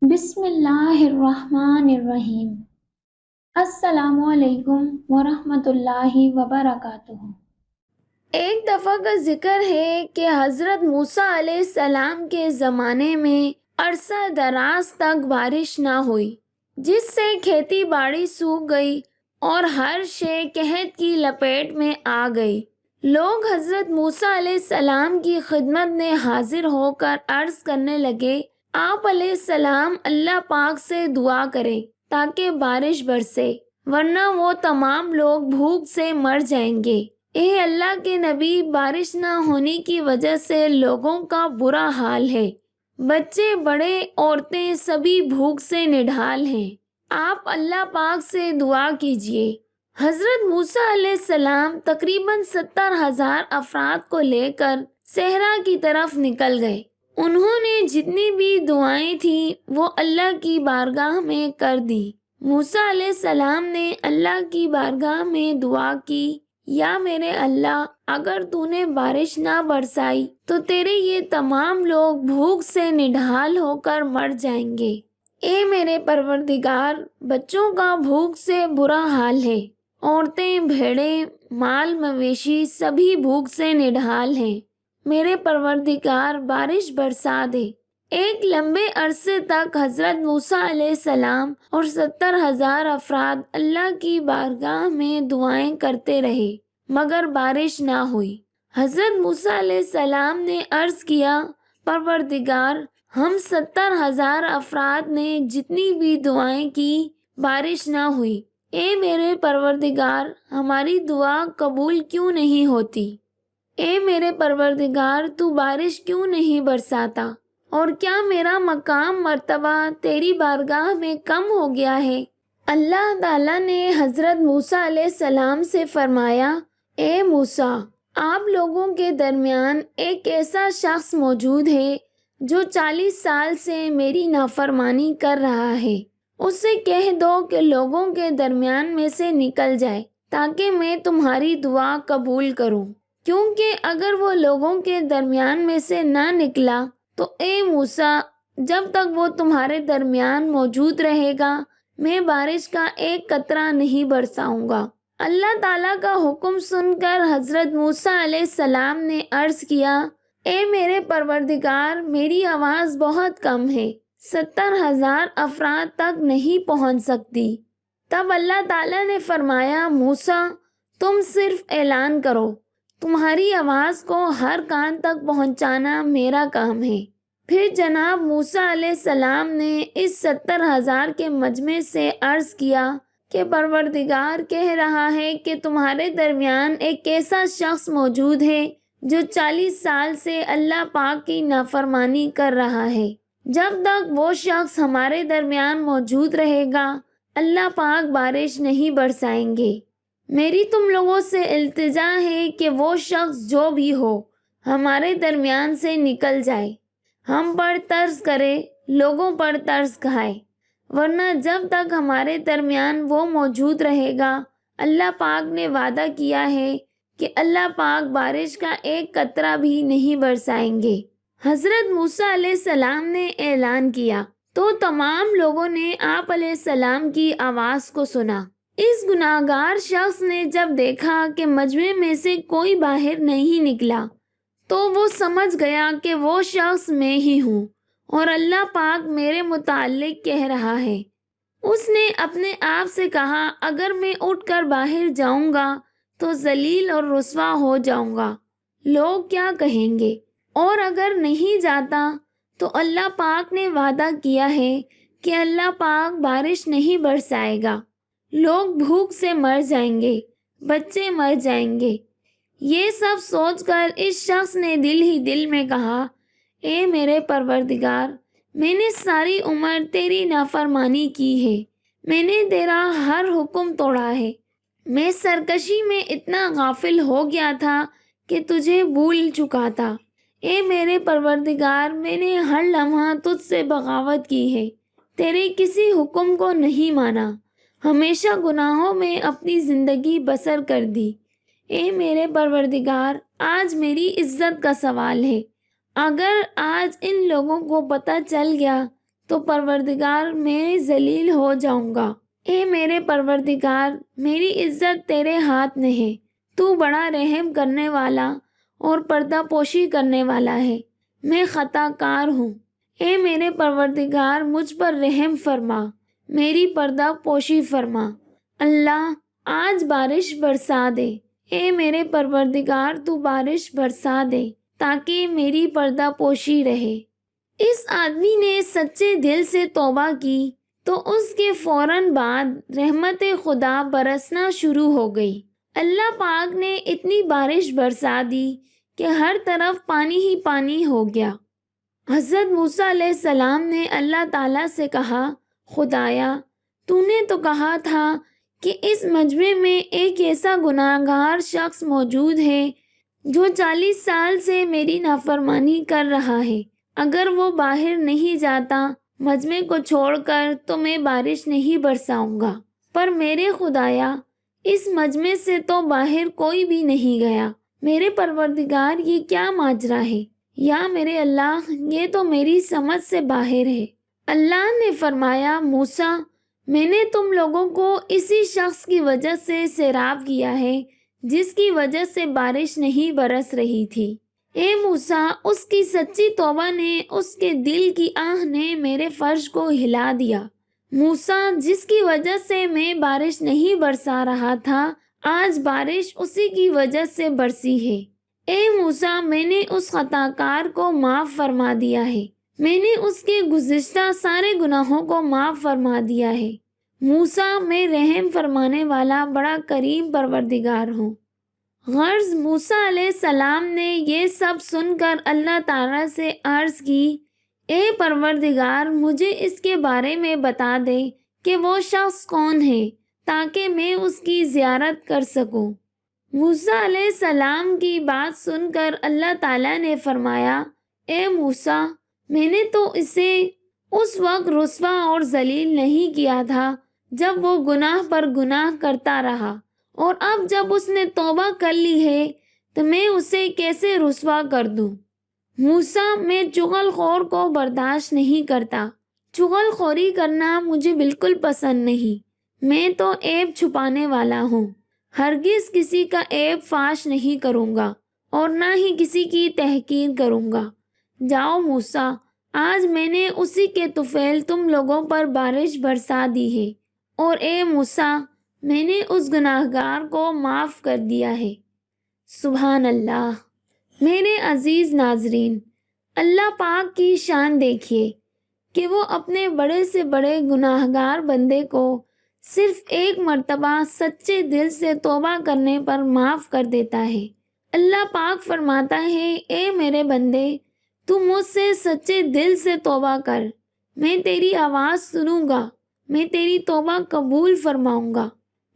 بسم اللہ الرحمن الرحیم۔ السلام علیکم ورحمۃ اللہ وبرکاتہ۔ ایک دفعہ کا ذکر ہے کہ حضرت موسیٰ علیہ السلام کے زمانے میں عرصہ دراز تک بارش نہ ہوئی، جس سے کھیتی باڑی سوکھ گئی اور ہر شے قحط کی لپیٹ میں آ گئی۔ لوگ حضرت موسیٰ علیہ السلام کی خدمت میں حاضر ہو کر عرض کرنے لگے، آپ علیہ السلام اللہ پاک سے دعا کریں تاکہ بارش برسے، ورنہ وہ تمام لوگ بھوک سے مر جائیں گے۔ اے اللہ کے نبی، بارش نہ ہونے کی وجہ سے لوگوں کا برا حال ہے، بچے بڑے عورتیں سبھی بھوک سے نڈھال ہیں، آپ اللہ پاک سے دعا کیجیے۔ حضرت موسیٰ علیہ السلام تقریباً 70,000 افراد کو لے کر صحرا کی طرف نکل گئے۔ انہوں نے جتنی بھی دعائیں تھیں وہ اللہ کی بارگاہ میں کر دی۔ موسیٰ علیہ السلام نے اللہ کی بارگاہ میں دعا کی، یا میرے اللہ، اگر تو نے بارش نہ برسائی تو تیرے یہ تمام لوگ بھوک سے نڈھال ہو کر مر جائیں گے۔ اے میرے پروردگار، بچوں کا بھوک سے برا حال ہے، عورتیں، بھیڑیں، مال مویشی سبھی بھوک سے نڈھال ہیں، میرے پروردگار بارش برسا دے۔ ایک لمبے عرصے تک حضرت موسیٰ علیہ السلام اور 70,000 افراد اللہ کی بارگاہ میں دعائیں کرتے رہے، مگر بارش نہ ہوئی۔ حضرت موسیٰ علیہ السلام نے عرض کیا، پروردگار، ہم 70,000 افراد نے جتنی بھی دعائیں کی، بارش نہ ہوئی، اے میرے پروردگار، ہماری دعا قبول کیوں نہیں ہوتی؟ اے میرے پروردگار، تو بارش کیوں نہیں برساتا؟ اور کیا میرا مقام مرتبہ تیری بارگاہ میں کم ہو گیا ہے؟ اللہ تعالیٰ نے حضرت موسیٰ علیہ السلام سے فرمایا، اے موسیٰ، آپ لوگوں کے درمیان ایک ایسا شخص موجود ہے جو 40 سال سے میری نافرمانی کر رہا ہے، اس سے کہہ دو کہ لوگوں کے درمیان میں سے نکل جائے تاکہ میں تمہاری دعا قبول کروں، کیونکہ اگر وہ لوگوں کے درمیان میں سے نہ نکلا تو اے موسیٰ، جب تک وہ تمہارے درمیان موجود رہے گا میں بارش کا ایک قطرہ نہیں برساؤں گا۔ اللہ تعالیٰ کا حکم سن کر حضرت موسیٰ علیہ السلام نے عرض کیا، اے میرے پروردگار، میری آواز بہت کم ہے، 70,000 افراد تک نہیں پہنچ سکتی۔ تب اللہ تعالیٰ نے فرمایا، موسیٰ، تم صرف اعلان کرو، تمہاری آواز کو ہر کان تک پہنچانا میرا کام ہے۔ پھر جناب موسیٰ علیہ السلام نے اس 70,000 کے مجمع سے عرض کیا کہ پروردگار کہہ رہا ہے کہ تمہارے درمیان ایک ایسا شخص موجود ہے جو 40 سال سے اللہ پاک کی نافرمانی کر رہا ہے، جب تک وہ شخص ہمارے درمیان موجود رہے گا اللہ پاک بارش نہیں برسائیں گے۔ میری تم لوگوں سے التجا ہے کہ وہ شخص جو بھی ہو ہمارے درمیان سے نکل جائے، ہم پر ترس کرے، لوگوں پر ترس کھائے، ورنہ جب تک ہمارے درمیان وہ موجود رہے گا اللہ پاک نے وعدہ کیا ہے کہ اللہ پاک بارش کا ایک قطرہ بھی نہیں برسائیں گے۔ حضرت موسیٰ علیہ السلام نے اعلان کیا تو تمام لوگوں نے آپ علیہ السلام کی آواز کو سنا۔ اس گناہگار شخص نے جب دیکھا کہ مجمع میں سے کوئی باہر نہیں نکلا تو وہ سمجھ گیا کہ وہ شخص میں ہی ہوں اور اللہ پاک میرے متعلق کہہ رہا ہے۔ اس نے اپنے آپ سے کہا، اگر میں اٹھ کر باہر جاؤں گا تو ذلیل اور رسوا ہو جاؤں گا، لوگ کیا کہیں گے؟ اور اگر نہیں جاتا تو اللہ پاک نے وعدہ کیا ہے کہ اللہ پاک بارش نہیں برسائے گا، لوگ بھوک سے مر جائیں گے، بچے مر جائیں گے۔ یہ سب سوچ کر اس شخص نے دل ہی دل میں کہا، اے میرے پروردگار، میں نے ساری عمر تیری نافرمانی کی ہے، میں نے تیرا ہر حکم توڑا ہے، میں سرکشی میں اتنا غافل ہو گیا تھا کہ تجھے بھول چکا تھا۔ اے میرے پروردگار، میں نے ہر لمحہ تجھ سے بغاوت کی ہے، تیرے کسی حکم کو نہیں مانا، ہمیشہ گناہوں میں اپنی زندگی بسر کر دی۔ اے میرے پروردگار، آج میری عزت کا سوال ہے، اگر آج ان لوگوں کو پتہ چل گیا تو پروردگار میں ذلیل ہو جاؤں گا۔ اے میرے پروردگار، میری عزت تیرے ہاتھ میں ہے، تو بڑا رحم کرنے والا اور پردہ پوشی کرنے والا ہے، میں خطا کار ہوں۔ اے میرے پروردگار، مجھ پر رحم فرما، میری پردہ پوشی فرما۔ اللہ، آج بارش برسا دے۔ اے میرے پروردگار، تو بارش برسا دے تاکہ میری پردہ پوشی رہے۔ اس آدمی نے سچے دل سے توبہ کی تو اس کے فوراً بعد رحمت خدا برسنا شروع ہو گئی۔ اللہ پاک نے اتنی بارش برسا دی کہ ہر طرف پانی ہی پانی ہو گیا۔ حضرت موسیٰ علیہ السلام نے اللہ تعالیٰ سے کہا، خدایا، تو نے تو کہا تھا کہ اس مجمع میں ایک ایسا گناہگار شخص موجود ہے جو 40 سال سے میری نافرمانی کر رہا ہے۔ اگر وہ باہر نہیں جاتا مجمع کو چھوڑ کر تو میں بارش نہیں برساؤں گا۔ پر میرے خدایا، اس مجمع سے تو باہر کوئی بھی نہیں گیا۔ میرے پروردگار، یہ کیا ماجرا ہے؟ یا میرے اللہ، یہ تو میری سمجھ سے باہر ہے۔ اللہ نے فرمایا، موسیٰ، میں نے تم لوگوں کو اسی شخص کی وجہ سے سیراب کیا ہے جس کی وجہ سے بارش نہیں برس رہی تھی۔ اے موسیٰ، اس کی سچی توبہ نے، اس کے دل کی آہ نے میرے فرش کو ہلا دیا۔ موسیٰ، جس کی وجہ سے میں بارش نہیں برسا رہا تھا، آج بارش اسی کی وجہ سے برسی ہے۔ اے موسیٰ، میں نے اس خطا کار کو معاف فرما دیا ہے، میں نے اس کے گزشتہ سارے گناہوں کو معاف فرما دیا ہے۔ موسیٰ، میں رحم فرمانے والا بڑا کریم پروردگار ہوں۔ غرض موسیٰ علیہ السلام نے یہ سب سن کر اللہ تعالیٰ سے عرض کی، اے پروردگار، مجھے اس کے بارے میں بتا دے کہ وہ شخص کون ہے تاکہ میں اس کی زیارت کر سکوں۔ موسیٰ علیہ السلام کی بات سن کر اللہ تعالیٰ نے فرمایا، اے موسیٰ، میں نے تو اسے اس وقت رسوا اور ذلیل نہیں کیا تھا جب وہ گناہ پر گناہ کرتا رہا، اور اب جب اس نے توبہ کر لی ہے تو میں اسے کیسے رسوا کر دوں؟ موسیٰ، میں چغل خور کو برداشت نہیں کرتا، چغل خوری کرنا مجھے بالکل پسند نہیں۔ میں تو عیب چھپانے والا ہوں، ہرگز کسی کا عیب فاش نہیں کروں گا اور نہ ہی کسی کی تحقیر کروں گا۔ جاؤ موسیٰ، آج میں نے اسی کے طفیل تم لوگوں پر بارش برسا دی ہے، اور اے موسیٰ، میں نے اس گناہگار کو معاف کر دیا ہے۔ سبحان اللہ۔ میرے عزیز ناظرین، اللہ پاک کی شان دیکھیے کہ وہ اپنے بڑے سے بڑے گناہگار بندے کو صرف ایک مرتبہ سچے دل سے توبہ کرنے پر معاف کر دیتا ہے۔ اللہ پاک فرماتا ہے، اے میرے بندے، تو مجھ سے سچے دل سے توبہ کر، میں تیری آواز سنوں گا، میں تیری توبہ قبول فرماؤں گا،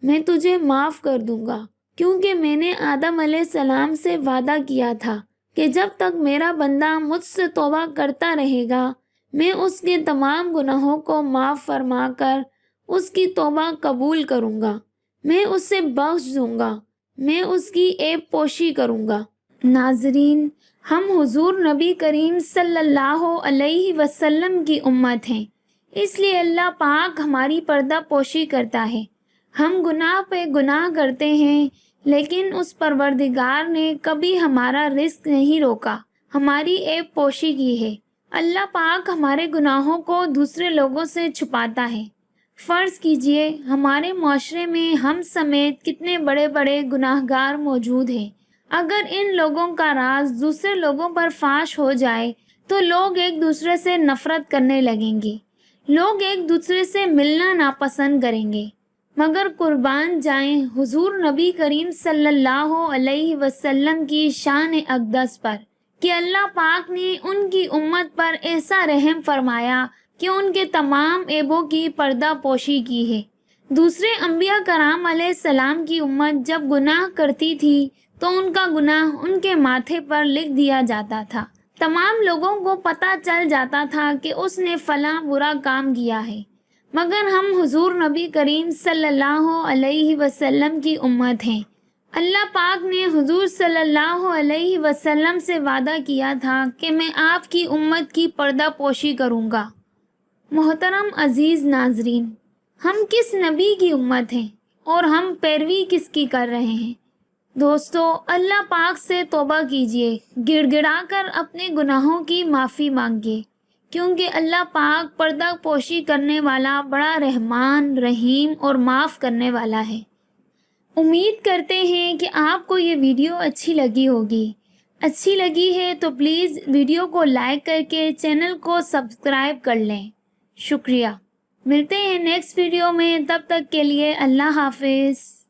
میں تجھے معاف کر دوں گا، کیونکہ میں نے آدم علیہ السلام سے وعدہ کیا تھا کہ جب تک میرا بندہ مجھ سے توبہ کرتا رہے گا، میں اس کے تمام گناہوں کو معاف فرما کر اس کی توبہ قبول کروں گا، میں اسے بخش دوں گا، میں اس کی عیب پوشی کروں گا۔ ناظرین، ہم حضور نبی کریم صلی اللہ علیہ وسلم کی امت ہیں، اس لیے اللہ پاک ہماری پردہ پوشی کرتا ہے۔ ہم گناہ پہ گناہ کرتے ہیں، لیکن اس پروردگار نے کبھی ہمارا رزق نہیں روکا، ہماری عیب پوشی کی ہے۔ اللہ پاک ہمارے گناہوں کو دوسرے لوگوں سے چھپاتا ہے۔ فرض کیجئے ہمارے معاشرے میں ہم سمیت کتنے بڑے بڑے گناہگار موجود ہیں، اگر ان لوگوں کا راز دوسرے لوگوں پر فاش ہو جائے تو لوگ ایک دوسرے سے نفرت کرنے لگیں گے، لوگ ایک دوسرے سے ملنا ناپسند کریں گے۔ مگر قربان جائیں حضور نبی کریم صلی اللہ علیہ وسلم کی شان اقدس پر کہ اللہ پاک نے ان کی امت پر ایسا رحم فرمایا کہ ان کے تمام عیبوں کی پردہ پوشی کی ہے۔ دوسرے انبیاء کرام علیہ السلام کی امت جب گناہ کرتی تھی تو ان کا گناہ ان کے ماتھے پر لکھ دیا جاتا تھا، تمام لوگوں کو پتہ چل جاتا تھا کہ اس نے فلاں برا کام کیا ہے۔ مگر ہم حضور نبی کریم صلی اللہ علیہ وسلم کی امت ہیں۔ اللہ پاک نے حضور صلی اللہ علیہ وسلم سے وعدہ کیا تھا کہ میں آپ کی امت کی پردہ پوشی کروں گا۔ محترم عزیز ناظرین، ہم کس نبی کی امت ہیں اور ہم پیروی کس کی کر رہے ہیں؟ دوستو، اللہ پاک سے توبہ کیجئے، گڑ گڑا کر اپنے گناہوں کی معافی مانگیے، کیونکہ اللہ پاک پردہ پوشی کرنے والا بڑا رحمان، رحیم اور معاف کرنے والا ہے۔ امید کرتے ہیں کہ آپ کو یہ ویڈیو اچھی لگی ہوگی۔ اچھی لگی ہے تو پلیز ویڈیو کو لائک کر کے چینل کو سبسکرائب کر لیں۔ شکریہ۔ ملتے ہیں نیکسٹ ویڈیو میں، تب تک کے لیے اللہ حافظ۔